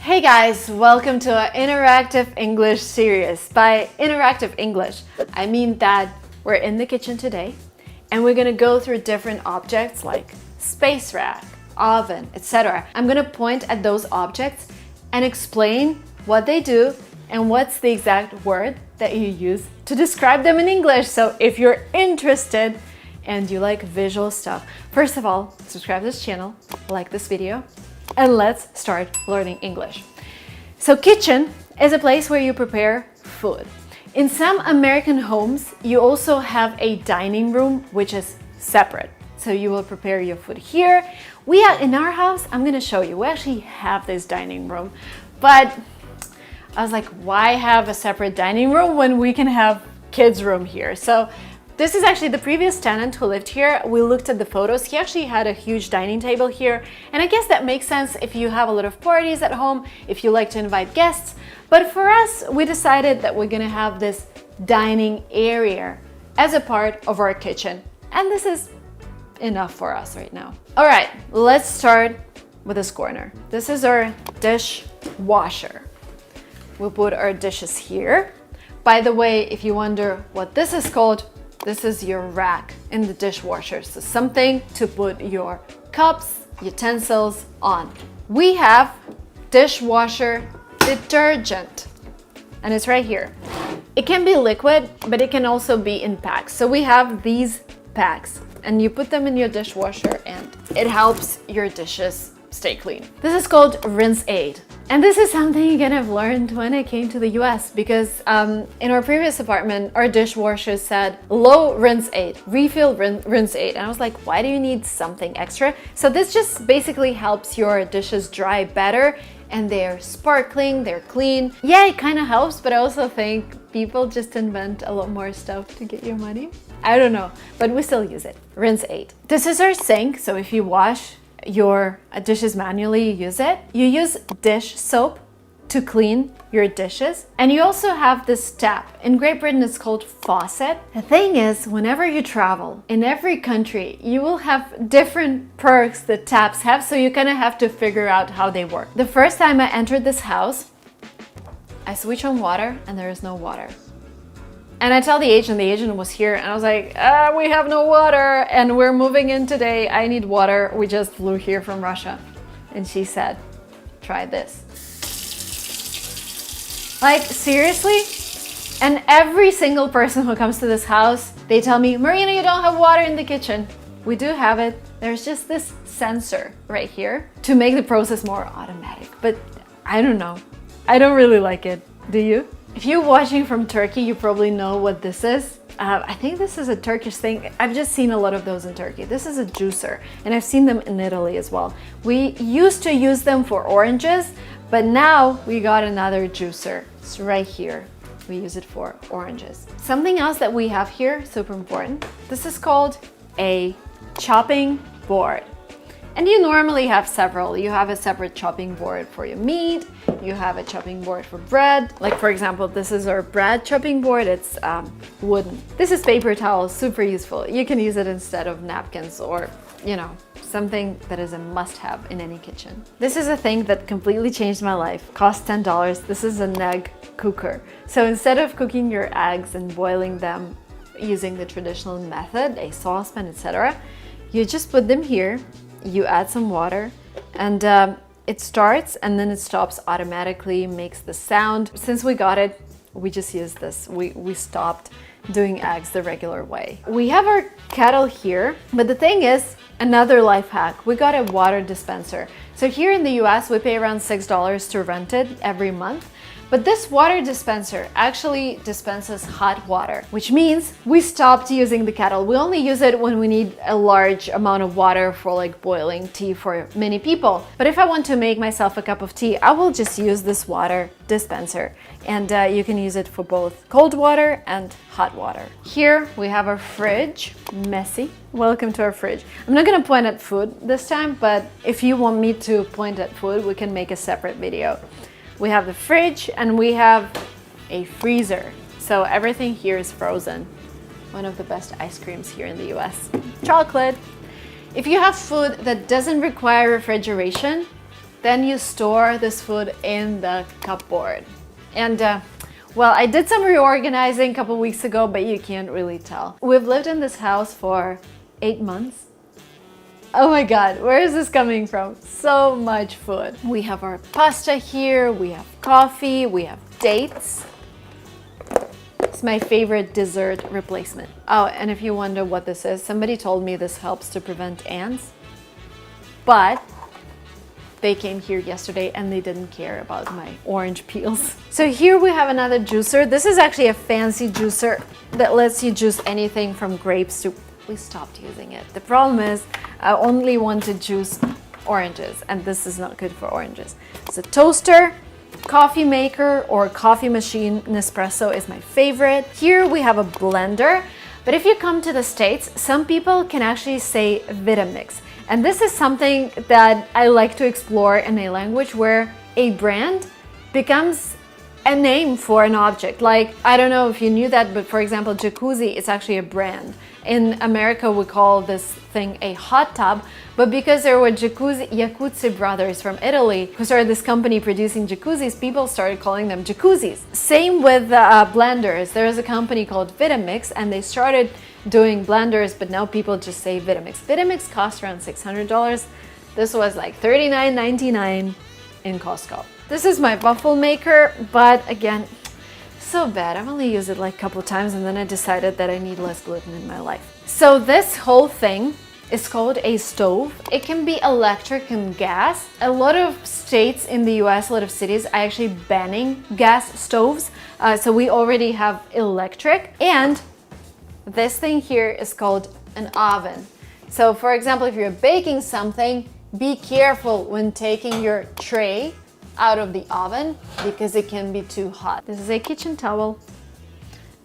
Hey guys, welcome to our interactive English series. By interactive English, I mean that we're in the kitchen today and we're gonna go through different objects like space rack, oven, etc. I'm gonna point at those objects and explain what they do and what's the exact word that you use to describe them in English. So if you're interested and you like visual stuff, first of all, subscribe to this channel, like this video, and let's start learning English. So kitchen is a place where you prepare food. In some American homes, you also have a dining room, which is separate. So you will prepare your food here. In our house, I'm gonna show you, we actually have this dining room, but I was like, why have a separate dining room when we can have kids' room here? So this is actually the previous tenant who lived here. We looked at the photos. He actually had a huge dining table here. And I guess that makes sense if you have a lot of parties at home, if you like to invite guests. But for us, we decided that we're gonna have this dining area as a part of our kitchen. And this is enough for us right now. All right, let's start with this corner. This is our dishwasher. We'll put our dishes here. By the way, if you wonder what this is called, this is your rack in the dishwasher. So something to put your cups, utensils on. We have dishwasher detergent, and it's right here. It can be liquid, but it can also be in packs. So we have these packs, and you put them in your dishwasher, and it helps your dishes stay clean. This is called Rinse-Aid. And this is something again I've learned when I came to the US because in our previous apartment, our dishwasher said low rinse-aid, refill rinse-aid. And I was like, why do you need something extra? So this just basically helps your dishes dry better and they're sparkling, they're clean. Yeah, it kind of helps, but I also think people just invent a lot more stuff to get your money. I don't know, but we still use it. Rinse-Aid. This is our sink, so if you wash your dishes manually, you use it. You use dish soap to clean your dishes. And you also have this tap. In Great Britain, it's called faucet. The thing is, whenever you travel, in every country, you will have different perks that taps have, so you kind of have to figure out how they work. The first time I entered this house, I switch on water and there is no water. And I tell the agent was here, and I was like, we have no water, and we're moving in today. I need water. We just flew here from Russia. And she said, try this. Like, seriously? And every single person who comes to this house, they tell me, Marina, you don't have water in the kitchen. We do have it. There's just this sensor right here to make the process more automatic. But I don't know. I don't really like it. Do you? If you're watching from Turkey, you probably know what this is. I think this is a Turkish thing. I've just seen a lot of those in Turkey. This is a juicer, and I've seen them in Italy as well. We used to use them for oranges, but now we got another juicer. It's right here. We use it for oranges. Something else that we have here, super important. This is called a chopping board. And you normally have several. You have a separate chopping board for your meat. You have a chopping board for bread. Like for example, this is our bread chopping board. It's wooden. This is paper towel, super useful. You can use it instead of napkins or, you know, something that is a must-have in any kitchen. This is a thing that completely changed my life. Cost $10. This is an egg cooker. So instead of cooking your eggs and boiling them using the traditional method, a saucepan, etc., you just put them here. You add some water and it starts and then it stops automatically, makes the sound. Since we got it, we just use this. We stopped doing eggs the regular way. We have our kettle here, but the thing is, another life hack, we got a water dispenser. So here in the US, we pay around $6 to rent it every month. But this water dispenser actually dispenses hot water, which means we stopped using the kettle. We only use it when we need a large amount of water for like boiling tea for many people. But if I want to make myself a cup of tea, I will just use this water dispenser. And you can use it for both cold water and hot water. Here we have our fridge, messy. Welcome to our fridge. I'm not gonna point at food this time, but if you want me to point at food, we can make a separate video. We have the fridge and we have a freezer. So everything here is frozen. One of the best ice creams here in the US. Chocolate. If you have food that doesn't require refrigeration, Then you store this food in the cupboard. And well, I did some reorganizing a couple weeks ago, but you can't really tell. We've lived in this house for 8 months. Oh my God, where is this coming from? So much food. We have our pasta here, we have coffee, we have dates. It's my favorite dessert replacement. Oh, and if you wonder what this is, somebody told me this helps to prevent ants. But they came here yesterday and they didn't care about my orange peels. So here we have another juicer. This is actually a fancy juicer that lets you juice anything from grapes to... We stopped using it. The problem is I only want to juice oranges and this is not good for oranges. It's a toaster, coffee maker or coffee machine. Nespresso is my favorite. Here we have a blender, but if you come to the States, some people can actually say Vitamix. And this is something that I like to explore in a language where a brand becomes a name for an object. Like, I don't know if you knew that, but for example, jacuzzi is actually a brand. In America, we call this thing a hot tub, but because there were Jacuzzi brothers from Italy who started this company producing jacuzzis, people started calling them jacuzzis. Same with blenders. There is a company called Vitamix and they started doing blenders, but now people just say Vitamix. Vitamix costs around $600. This was like $39.99 in Costco. This is my waffle maker, but again, so bad. I've only used it like a couple times and then I decided that I need less gluten in my life. So this whole thing is called a stove. It can be electric and gas. A lot of states in the US, a lot of cities are actually banning gas stoves. So we already have electric. And this thing here is called an oven. So for example, if you're baking something, be careful when taking your tray out of the oven because it can be too hot. This is a kitchen towel,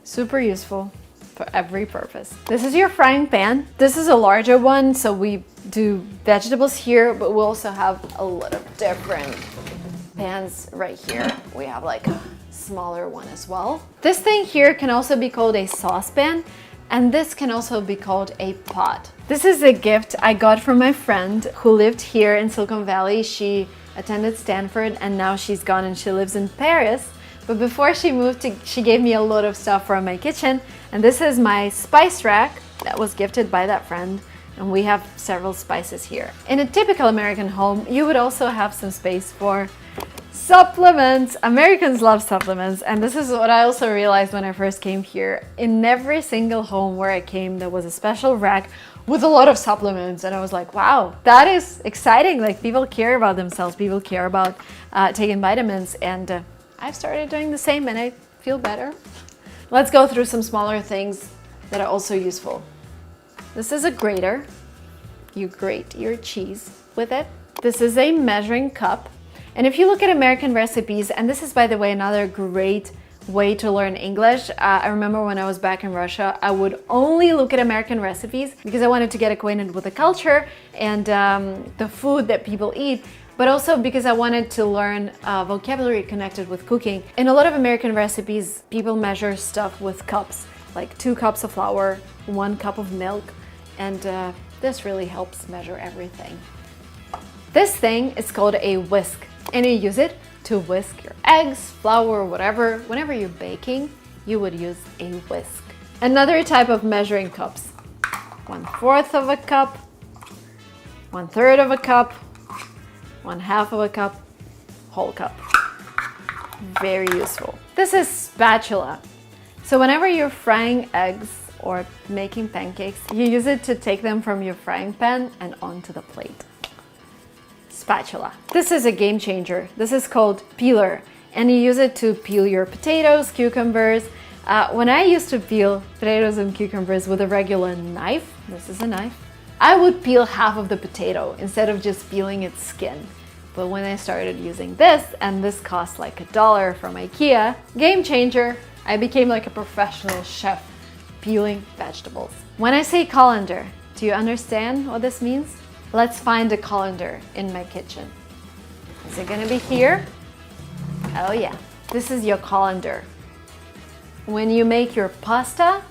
super useful for every purpose. This is your frying pan. This is a larger one, so we do vegetables here, but we also have a lot of different pans right here. We have like a smaller one as well. This thing here can also be called a saucepan, and this can also be called a pot. This is a gift I got from my friend who lived here in Silicon Valley. She attended Stanford and now she's gone and she lives in Paris. But before she moved, she gave me a lot of stuff from my kitchen. And this is my spice rack that was gifted by that friend. And we have several spices here. In a typical American home, you would also have some space for supplements. Americans love supplements. And this is what I also realized when I first came here. In every single home where I came, there was a special rack with a lot of supplements. And I was like, wow, that is exciting. Like, people care about themselves. People care about taking vitamins. And I've started doing the same and I feel better. Let's go through some smaller things that are also useful. This is a grater. You grate your cheese with it. This is a measuring cup. And if you look at American recipes, and this is, by the way, another great way to learn English. I remember when I was back in Russia, I would only look at American recipes because I wanted to get acquainted with the culture and the food that people eat, but also because I wanted to learn vocabulary connected with cooking. In a lot of American recipes, people measure stuff with cups, like 2 cups of flour, 1 cup of milk, and this really helps measure everything. This thing is called a whisk, and you use it to whisk your eggs, flour, whatever. Whenever you're baking, you would use a whisk. Another type of measuring cups. 1/4 of a cup, 1/3 of a cup, 1/2 of a cup, whole cup. Very useful. This is spatula. So whenever you're frying eggs or making pancakes, you use it to take them from your frying pan and onto the plate. Spatula. This is a game changer. This is called peeler, and you use it to peel your potatoes, cucumbers. When I used to peel potatoes and cucumbers with a regular knife, this is a knife, I would peel half of the potato instead of just peeling its skin. But when I started using this, and this cost like $1 from IKEA, game changer, I became like a professional chef peeling vegetables. When I say colander, do you understand what this means? Let's find a colander in my kitchen. Is it gonna be here? Oh yeah, this is your colander. When you make your pasta,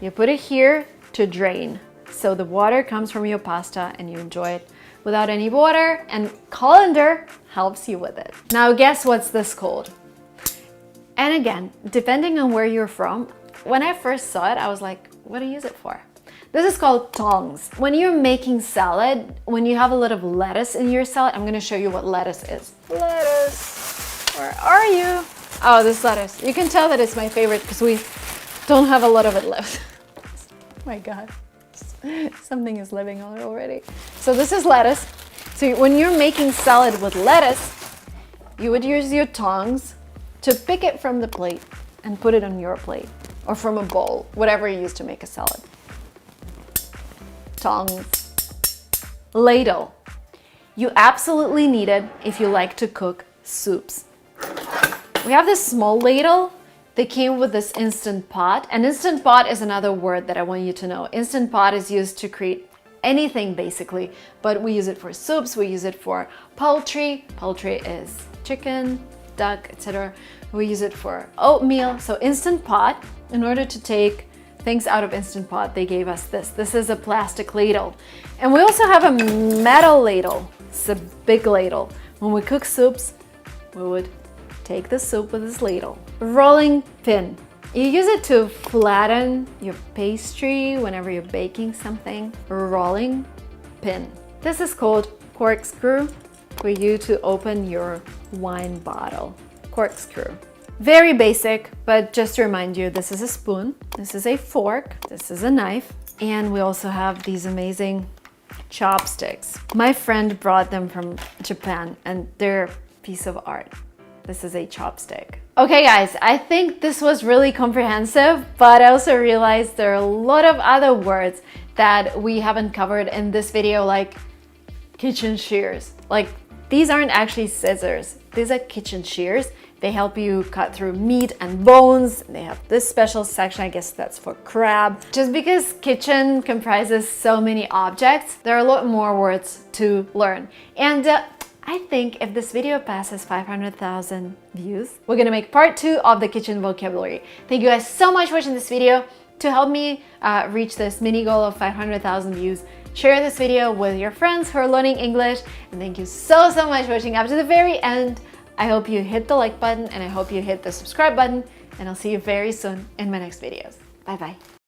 you put it here to drain. So the water comes from your pasta and you enjoy it without any water, and colander helps you with it. Now guess what's this called? And again, depending on where you're from, when I first saw it, I was like, what do you use it for? This is called tongs. When you're making salad, when you have a lot of lettuce in your salad, I'm gonna show you what lettuce is. Lettuce, where are you? Oh, this lettuce. You can tell that it's my favorite because we don't have a lot of it left. Oh my God, something is living on it already. So this is lettuce. So when you're making salad with lettuce, you would use your tongs to pick it from the plate and put it on your plate or from a bowl, whatever you use to make a salad. Tongs. Ladle. You absolutely need it if you like to cook soups. We have this small ladle. They came with this Instant Pot. And Instant Pot is another word that I want you to know. Instant Pot is used to create anything basically, but we use it for soups, we use it for poultry. Poultry is chicken, duck, etc. We use it for oatmeal. So Instant Pot, in order to take things out of Instant Pot, they gave us this. This is a plastic ladle. And we also have a metal ladle. It's a big ladle. When we cook soups, we would take the soup with this ladle. Rolling pin. You use it to flatten your pastry whenever you're baking something. Rolling pin. This is called corkscrew for you to open your wine bottle. Corkscrew. Very basic, but just to remind you, this is a spoon, this is a fork, this is a knife, and we also have these amazing chopsticks. My friend brought them from Japan and they're a piece of art. This is a chopstick. Okay guys, I think this was really comprehensive, but I also realized there are a lot of other words that we haven't covered in this video, like kitchen shears. Like, these aren't actually scissors, these are kitchen shears. They help you cut through meat and bones. They have this special section, I guess that's for crab. Just because kitchen comprises so many objects, there are a lot more words to learn. And I think if this video passes 500,000 views, we're gonna make part 2 of the kitchen vocabulary. Thank you guys so much for watching this video. To help me reach this mini goal of 500,000 views, share this video with your friends who are learning English. And thank you so much for watching up to the very end. I hope you hit the like button and I hope you hit the subscribe button, and I'll see you very soon in my next videos. Bye bye.